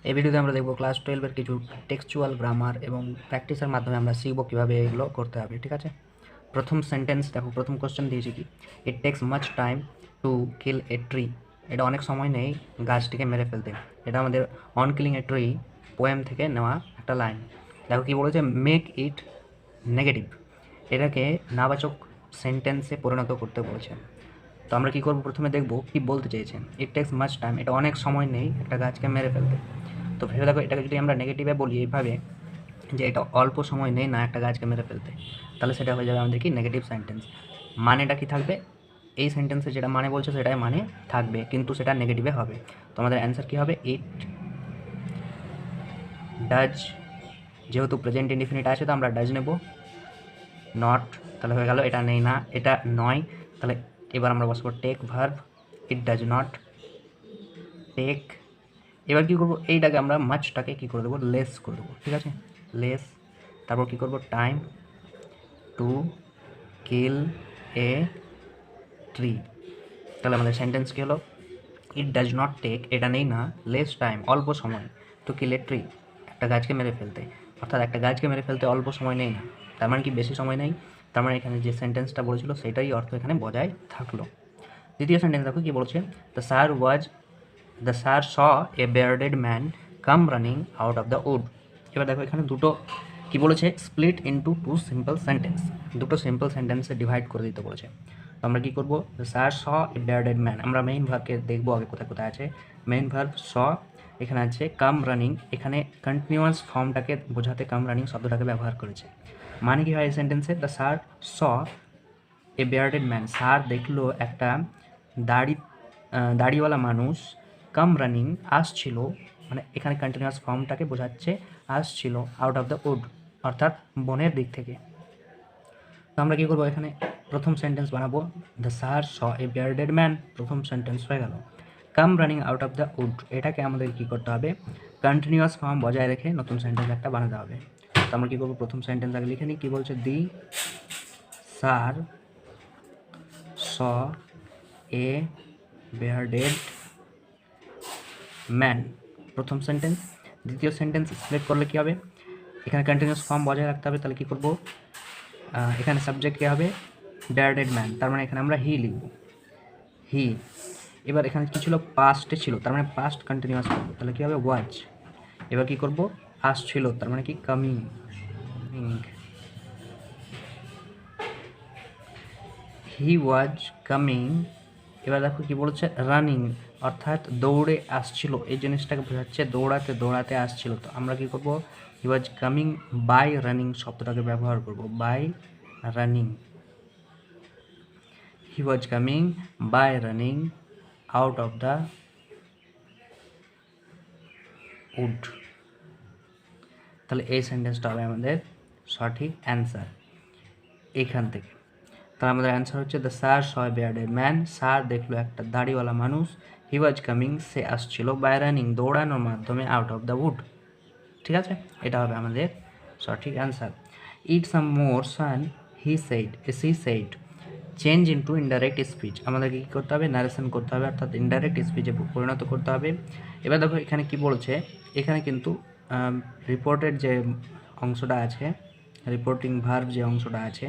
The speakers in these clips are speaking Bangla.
এই ভিডিওতে আমরা দেখব ক্লাস 12 এর কিছু টেক্সচুয়াল গ্রামার এবং প্র্যাকটিসের মাধ্যমে আমরা শিখব কীভাবে এগুলো করতে হবে। ঠিক আছে, প্রথম সেন্টেন্স দেখো, প্রথম কোশ্চেন দিয়েছি কি, it takes much time to kill a tree. এটা অনেক সময় নেই গাছটিকে মেরে ফেলতে। এটা আমাদের on killing a tree poem থেকে নেওয়া একটা লাইন। দেখো কি বলেছে, মেক ইট নেগেটিভ, এটাকে নাবাচক সেন্টেন্সে পরিণত করতে বলেছে। তো আমরা কী করবো, প্রথমে দেখবো কী বলতে চেয়েছেন। ইট টেক্স মাচ টাইম, এটা অনেক সময় নেই একটা গাছকে মেরে ফেলতে। তো ভেবে দেখো, এটাকে যদি আমরা নেগেটিভে বলি এইভাবে যে এটা অল্প সময় নেই না একটা গাছকে মেরে ফেলতে, তাহলে সেটা হয়ে যাবে আমাদের কি নেগেটিভ সেন্টেন্স। মানেটা কি থাকবে, এই সেন্টেন্সে যেটা মানে বলছে সেটাই মানে থাকবে, কিন্তু সেটা নেগেটিভে হবে। তো আমাদের অ্যান্সার কী হবে, ইট ডাজ, যেহেতু প্রেজেন্ট ইনডিফিনিট আছে তো আমরা ডাজ নেব। নট, তাহলে হয়ে গেল এটা নেই না, এটা নয়। তাহলে এবার আমরা বসবো take verb, it does not take. এবার কী করবো, এইটাকে আমরা মাছটাকে কী করে দেবো, লেস করে দেবো। ঠিক আছে, লেস। তারপর কী করবো, time to kill a tree. তাহলে আমাদের সেন্টেন্স কী হলো, ইট ডাজ নট টেক, এটা নেই না, লেস টাইম, অল্প সময়, টু কিল এ ট্রি, একটা গাছকে মেরে ফেলতে। অর্থাৎ একটা গাছকে মেরে ফেলতে অল্প সময় নেই না, তার মানে কি বেশি সময় নেই। তার মানে এখানে যে সেন্টেন্সটা বলেছিল সেটাই অর্থ এখানে বজায় থাকলো। দ্বিতীয় সেন্টেন্স দেখো কী বলছে, the sir saw a bearded man come running out of the wood. এবার দেখো এখানে দুটো কী বলেছে, split into two simple sentence, দুটো সিম্পল সেন্টেন্সে ডিভাইড করে দিতে বলেছে। তো আমরা কী করবো, the sir saw a bearded man, আমরা মেইন ভার্বকে দেখবো আগে কোথায় কোথায় আছে। মেইন ভার্ব স, এখানে আছে কাম রানিং, এখানে কন্টিনিউয়াস ফর্মটাকে বোঝাতে কাম রানিং শব্দটাকে ব্যবহার করেছে। মানে কি হয় এই সেন্টেন্সে, the sir saw a bearded man, sir দেখলো একটা দাড়িওয়ালা মানুষ, কাম রানিং আসছিল, মানে এখানে কন্টিনিউয়াস ফর্মটাকে বোঝাচ্ছে, আসছিল আউট অফ দ্য উড, অর্থাৎ বনের দিক থেকে। তো আমরা কী করবো, এখানে প্রথম সেন্টেন্স বানাবো, the sir saw a bearded man, প্রথম সেন্টেন্স হয়ে গেল। Come running out of the wood, এটাকে আমাদের কী করতে হবে, কন্টিনিউয়াস ফর্ম বজায় রেখে নতুন সেন্টেন্স একটা বানাতে হবে। তো আমরা কী করবো, প্রথম সেন্টেন্স আগে লিখে নিই, কী বলছে, দি sir saw a bearded man, প্রথম সেন্টেন্স। দ্বিতীয় সেন্টেন্স স্প্লিট করলে কী হবে, এখানে কন্টিনিউয়াস ফর্ম বজায় রাখতে হবে। তাহলে কী করবো, এখানে সাবজেক্ট কী হবে, বিয়ার্ডেড ম্যান, তার মানে এখানে আমরা হি লিখব, হি। এবার এখানে কী ছিল, পাস্টে ছিল, তার মানে পাস্ট কন্টিনিউয়াস করবো, তাহলে কী হবে, ওয়াজ। এবার কী করবো, আসছিল, তার মানে কি কামিং, হি ওয়াজ কামিং। এবার দেখো কি বলেছে, রানিং, অর্থাৎ দৌড়ে আসছিল, এই জিনিসটাকে বোঝাচ্ছে দৌড়াতে দৌড়াতে আসছিল। তো আমরা কি করব, he was coming by running শব্দটাকে ব্যবহার করব, by running, he was coming by running out of the wood. তাহলে এই সেন্টেন্সটা হবে আমাদের সঠিক অ্যান্সার এইখান থেকে। তাহলে আমাদের অ্যান্সার হচ্ছে, the sir saw a bearded man, sir দেখলো একটা দাড়িওয়ালা মানুষ, হি ওয়াজ কামিং, সে আসছিল, বাই রানিং, দৌড়ানোর মাধ্যমে, আউট অফ দ্য উড। ঠিক আছে, এটা হবে আমাদের সঠিক answer. Eat some more son, he said, she said, change into indirect speech, আমাদেরকে কী করতে হবে, নারেশন করতে হবে, অর্থাৎ ইনডাইরেক্ট স্পিচে পরিণত করতে হবে। এবার দেখো এখানে কি বলছে, এখানে কিন্তু রিপোর্টের যে অংশটা আছে, রিপোর্টিং ভার্ব যে অংশটা আছে,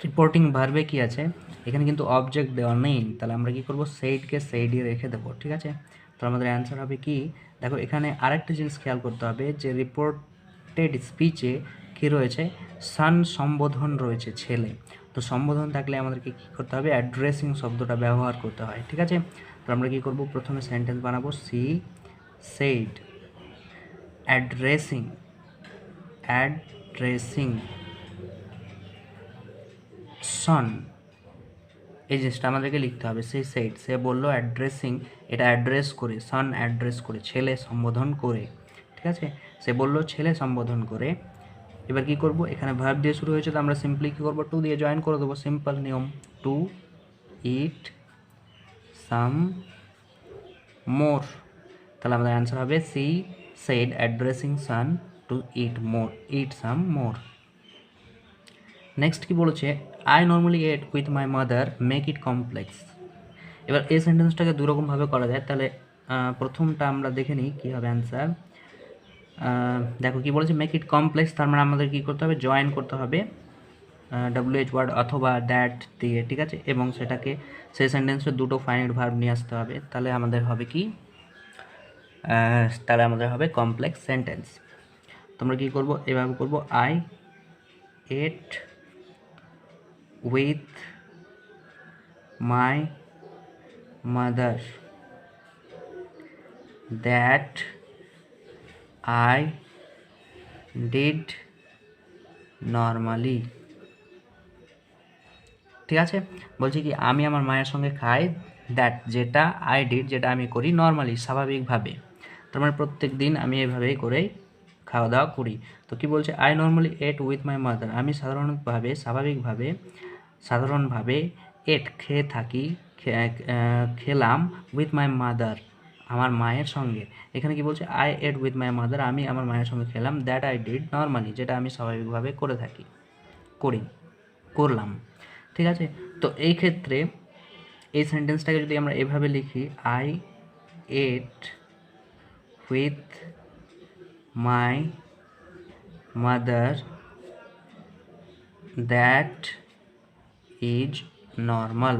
রিপোর্টিং ভার্বে কি আছে, এখানে কিন্তু অবজেক্ট দেওয়া নেই। তাহলে আমরা কি করব, সেইডকে সেইডই রেখে দেবো। ঠিক আছে, তো আমাদের অ্যান্সার হবে কি, দেখো এখানে আরেকটা জিনিস খেয়াল করতে হবে যে রিপোর্টেড স্পিচে কি রয়েছে, সান সম্বোধন রয়েছে, ছেলে। তো সম্বোধন থাকলে আমাদেরকে কী করতে হবে, অ্যাড্রেসিং শব্দটা ব্যবহার করতে হয়। ঠিক আছে, তো আমরা কী করব, প্রথমে সেন্টেন্স বানাবো, সি সেইড, অ্যাড্রেসিং, সন, এই জিনিসটা আমাদেরকে লিখতে হবে। সেই সেইড, সে বললো, অ্যাড্রেসিং, এটা অ্যাড্রেস করে, সন অ্যাড্রেস করে, ছেলে সম্বোধন করে। ঠিক আছে, সে বললো ছেলে সম্বোধন করে। এবার কি করব, এখানে ভার্ব দিয়ে শুরু হয়েছে, তো আমরা সিম্পলি কী করবো, টু দিয়ে জয়েন করে দেবো, সিম্পল নিয়ম, টু ইট সাম মোর। তাহলে আমাদের অ্যান্সার হবে, she said addressing son to eat some more. Next কি বলেছে, I normally ate with my mother, make it complex. এবার এই সেন্টেন্সটাকে দুরকমভাবে করা যায়। তাহলে প্রথমটা আমরা দেখে নিই কী হবে অ্যান্সার। দেখো কি বলেছে, মেক ইট কমপ্লেক্স, তার মানে আমাদের কী করতে হবে, জয়েন করতে হবে WH ওয়ার্ড অথবা দ্যাট দিয়ে, ঠিক আছে, এবং সেটাকে সেই সেন্টেন্সে দুটো ফাইনাইট ভার্ব নিয়ে আসতে হবে, তাহলে আমাদের হবে কি, তাহলে আমাদের হবে কমপ্লেক্স সেন্টেন্স। তোমরা কী করবো, এভাবে করবো, I ate with my mother that I did normally. ঠিক আছে, বলছি কি আমি আমার মায়ের সঙ্গে খাই, দ্যাট যেটা, আই ডিড যেটা আমি করি, নর্মালি স্বাভাবিকভাবে, তার মানে প্রত্যেক দিন আমি এভাবেই করেই খাওয়া দাওয়া করি। তো কি বলছে, I normally ate with my mother, আমি সাধারণভাবে এট খেয়ে থাকি, খেলাম, উইথ মাই মাদার আমার মায়ের সঙ্গে। এখানে কি বলছে, I ate with my mother, আমি আমার মায়ের সঙ্গে খেলাম, দ্যাট আই ডিড নর্মালি, যেটা আমি স্বাভাবিকভাবে করলাম। ঠিক আছে, তো এই ক্ষেত্রে এই সেন্টেন্সটাকে যদি আমরা এভাবে লিখি, I ate with my mother that is normal,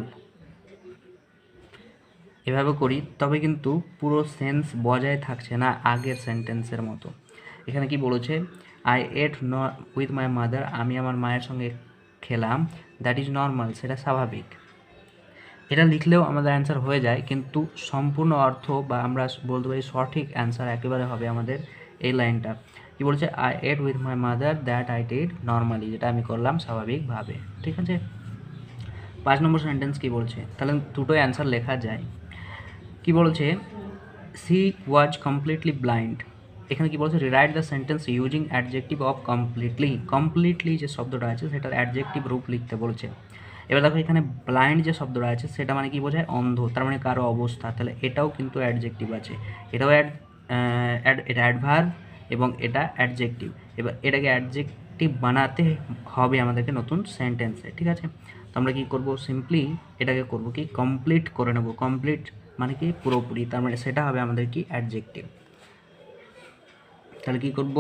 এভাবে করি, তবে কিন্তু পুরো সেন্স বজায় থাকছে না আগের সেন্টেন্সের মতো। এখানে কি বলেছে, I ate with my mother, আমি আমার মায়ের সঙ্গে খেলাম, দ্যাট ইজ নর্মাল, সেটা স্বাভাবিক। এটা লিখলেও আমাদের অ্যান্সার হয়ে যায়, কিন্তু সম্পূর্ণ অর্থ বা আমরা বলতে পারি সঠিক অ্যান্সার একেবারে হবে আমাদের এই লাইনটা। কি বলছে, I ate with my mother that I did normally, যেটা আমি করলাম স্বাভাবিকভাবে। ঠিক আছে, 5 নম্বর সেন্টেন্স কি বলছে, তাহলে দুটোই অ্যান্সার লেখা যায়। কি বলছে, সি ওয়াজ কমপ্লিটলি ব্লাইন্ড, এখানে কি বলছে, rewrite the sentence using adjective of completely যে শব্দটা আছে সেটার অ্যাডজেক্টিভ রূপ লিখতে বলছে। এবার দেখো এখানে ব্লাইন্ড যে শব্দটা আছে সেটা মানে কি বোঝায়, অন্ধ, তার মানে কারো অবস্থা, তাহলে এটাও কিন্তু অ্যাডজেক্টিভ আছে, এটাও এটা অ্যাডভার্ব এবং এটা অ্যাডজেক্টিভ। এবার এটাকে অ্যাডজেক্টিভ বানাতে হবে আমাদেরকে নতুন সেন্টেন্সে। ঠিক আছে, তো আমরা কী করবো, সিম্পলি এটাকে করব কি, কমপ্লিট করে নেব। কমপ্লিট মানে কি, পুরোপুরি, তার মানে সেটা হবে আমাদের কি, অ্যাডজেক্টিভ। তাহলে কি করব,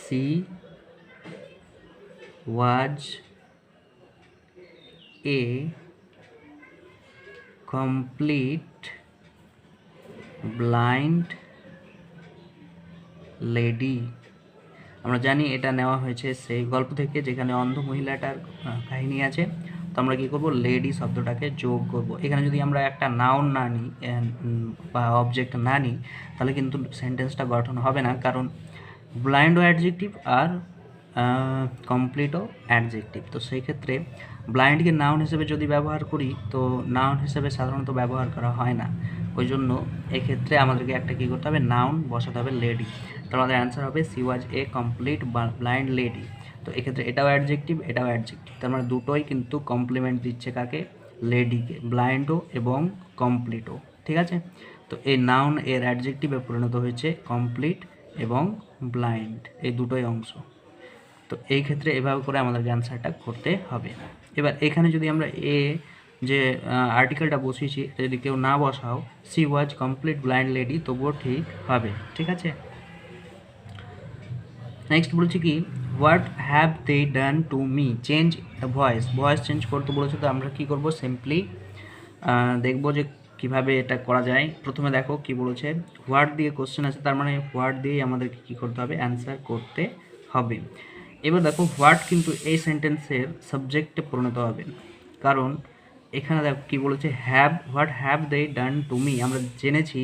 সি ওয়াজ এ কমপ্লিট ব্লাইন্ড লেডি। আমরা জানি এটা নেওয়া হয়েছে সেই গল্প থেকে যেখানে অন্ধ মহিলাটার কাহিনী আছে। তো আমরা কী করব, লেডি শব্দটাকে যোগ করব। এখানে যদি আমরা একটা নাউন না নিই বা অবজেক্ট না নিই, তাহলে কিন্তু সেন্টেন্সটা গঠন হবে না, কারণ ব্লাইন্ডও অ্যাডজেক্টিভ আর কমপ্লিটও অ্যাডজেক্টিভ। তো সেই ক্ষেত্রে ব্লাইন্ডকে নাউন হিসেবে যদি ব্যবহার করি, তো নাউন হিসেবে সাধারণত ব্যবহার করা হয় না, ওই জন্য এক্ষেত্রে আমাদেরকে একটা কী করতে হবে, নাউন বসাতে হবে, লেডি। তো আমাদের অ্যান্সার হবে সি ওয়াজ এ কমপ্লিট ব্লাইন্ড লেডি। তো এক্ষেত্রে এটাও অ্যাডজেক্টিভ, এটাও অ্যাডজেক্টিভ, তার মানে দুটোই কিন্তু কমপ্লিমেন্ট দিচ্ছে কাকে, লেডিকে, ব্লাইন্ডও এবং কমপ্লিটও। ঠিক আছে, তো এই নাউন এর অ্যাডজেক্টিভে পরিণত হয়েছে কমপ্লিট এবং ব্লাইন্ড, এই দুটোই অংশ। তো এই ক্ষেত্রে এভাবে করে আমাদেরকে অ্যান্সারটা করতে হবে। এবার এখানে যদি আমরা যে আর্টিকেলটা বসিয়েছি এটা যদি কেউ না বসাও, she was complete blind lady, তবুও ঠিক হবে। ঠিক আছে, নেক্সট বলছি কি, what have they done to me, change voice change করতে বলেছে। তো আমরা কী করবো, সিম্পলি দেখবো যে কীভাবে এটা করা যায়। প্রথমে দেখো কি বলেছে, হোয়াট দিয়ে কোশ্চেন আছে, তার মানে হোয়াট দিয়েই আমাদেরকে কী করতে হবে, অ্যান্সার করতে হবে। এবার দেখো হোয়াট কিন্তু এই সেন্টেন্সের সাবজেক্টে পরিণত হবে, কারণ এখানে দেখো কী বলেছে, what have they done to me. আমরা জেনেছি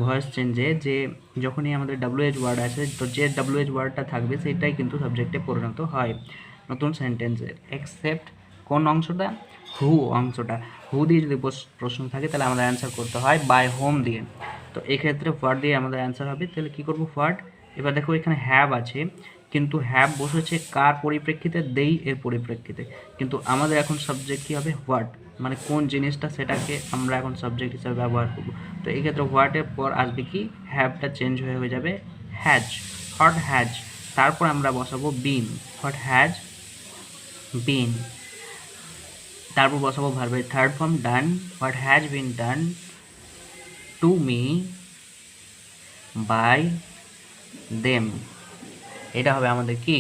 ভয়েস চেঞ্জে যে যখনই আমাদের WH ওয়ার্ড আছে, তো যে WH ওয়ার্ডটা থাকবে সেটাই কিন্তু সাবজেক্টে পরিণত হয় নতুন সেন্টেন্সের, এক্সেপ্ট কোন অংশটা, হু অংশটা। হু দিয়ে যদি প্রশ্ন থাকে তাহলে আমাদের অ্যান্সার করতে হয় বাই হোম দিয়ে। তো এক্ষেত্রে হোয়াট দিয়ে আমাদের অ্যান্সার হবে, তাহলে কী করবো, হোয়াট। এবার দেখো এখানে হ্যাভ আছে, কিন্তু হ্যাভ বসেছে কার পরিপ্রেক্ষিতে, দেই এর পরিপ্রেক্ষিতে, কিন্তু আমাদের এখন সাবজেক্ট কী হবে, হোয়াট, মানে কোন জিনিসটা সেটাকে আমরা এখন সাবজেক্ট হিসাবে ব্যবহার করব। তো এই ক্ষেত্রে হোয়াটের পর আসবে কি, হ্যাভটা চেঞ্জ হয়ে যাবে হ্যাজ, হোয়াট হ্যাজ, তারপর আমরা বসাবো বিন, হোয়াট হ্যাজ বিন, তারপর বসাবো ভার্বের third form done, what has been done to me by them, এটা হবে আমাদের কি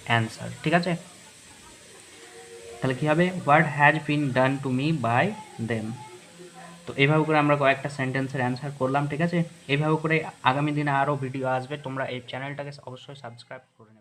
অ্যান্সার। ঠিক আছে, তাহলে কী হবে, what has been done to me by them. তো এইভাবে করে আমরা কয়েকটা সেন্টেন্সের অ্যান্সার করলাম। ঠিক আছে, এইভাবে করে আগামী দিনে আরও ভিডিও আসবে, তোমরা এই চ্যানেলটাকে অবশ্যই সাবস্ক্রাইব করে